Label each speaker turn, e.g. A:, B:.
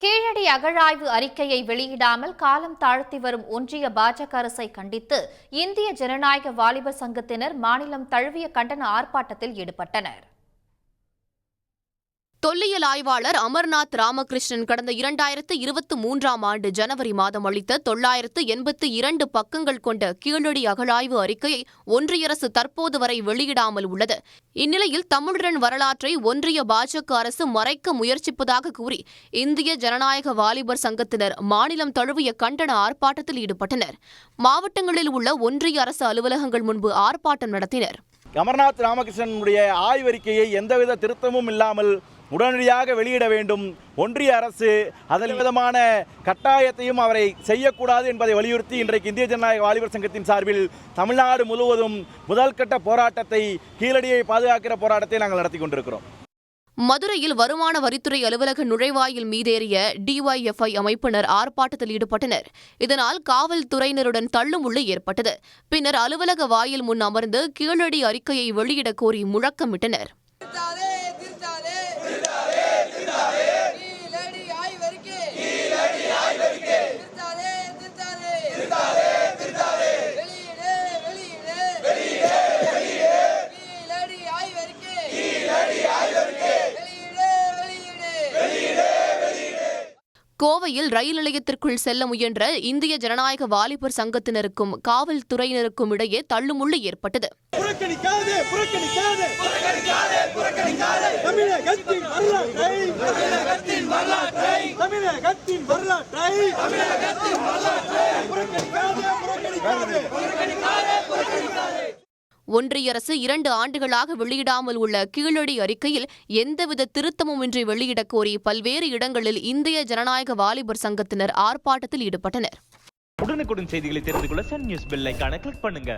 A: கீழடி அகழாய்வு அறிக்கையை வெளியிடாமல் காலம் தாழ்த்தி வரும் ஒன்றிய பாஜக அரசை கண்டித்து இந்திய ஜனநாயக வாலிபர் சங்கத்தினர் மாநிலம் தழுவிய கண்டன ஆர்ப்பாட்டத்தில் ஈடுபட்டனர்.
B: தொல்லியல் ஆய்வாளர் அமர்நாத் ராமகிருஷ்ணன் கடந்த 2023ஆம் ஆண்டு ஜனவரி மாதம் அளித்த 982 பக்கங்கள் கொண்ட கீழடி அகழாய்வு அறிக்கையை ஒன்றிய அரசு தற்போது வரை வெளியிடாமல் உள்ளது. இந்நிலையில் தமிழரின் வரலாற்றை ஒன்றிய பாஜக அரசு மறைக்க முயற்சிப்பதாக கூறி இந்திய ஜனநாயக வாலிபர் சங்கத்தினர் மாநிலம் தழுவிய கண்டன ஆர்ப்பாட்டத்தில் ஈடுபட்டனர். மாவட்டங்களில் உள்ள ஒன்றிய அரசு அலுவலகங்கள் முன்பு ஆர்ப்பாட்டம் நடத்தினர்.
C: அமர்நாத் ராமகிருஷ்ணனுடைய ஆய்வறிக்கையை எந்தவித திருத்தமும் இல்லாமல் உடனடியாக வெளியிட வேண்டும். ஒன்றிய அரசு அதில் விதமான கட்டாயத்தையும் அவரை செய்யக்கூடாது என்பதை வலியுறுத்தி இன்றைக்கு இந்திய ஜனநாயக வாலிபர் சங்கத்தின் சார்பில் தமிழ்நாடு முழுவதும் முதல் கட்ட போராட்டத்தை, கீழடியை பாதுகாக்கிற போராட்டத்தை நாங்கள் நடத்தி கொண்டிருக்கிறோம்.
B: மதுரையில் வருமான வரித்துறை அலுவலக நுழைவாயில் மீதேறிய டிஒய்எஃப்ஐ அமைப்பினர் ஆர்ப்பாட்டத்தில் ஈடுபட்டனர். இதனால் காவல்துறையினருடன் தள்ளுமுள்ளு ஏற்பட்டது. பின்னர் அலுவலக வாயில் முன் அமர்ந்து கீழடி அறிக்கையை வெளியிடக் கோரி முழக்கமிட்டனர். கோவையில் ரயில் நிலையத்திற்குள் செல்ல முயன்ற இந்திய ஜனநாயக வாலிபர் சங்கத்தினருக்கும் காவல்துறையினருக்கும் இடையே தள்ளுமுள்ளு ஏற்பட்டது. ஒன்றிய அரசு 2 ஆண்டுகளாக வெளியிடாமல் உள்ள கீழடி அறிக்கையில் எந்தவித திருத்தமுமின்றி வெளியிடக் கோரி பல்வேறு இடங்களில் இந்திய ஜனநாயக வாலிபர் சங்கத்தினர் ஆர்ப்பாட்டத்தில் ஈடுபட்டனர்.
D: உடனுக்குடன் செய்திகளை தெரிந்து கொள்ள சன் நியூஸ் பெல் ஐகானை கிளிக் பண்ணுங்க.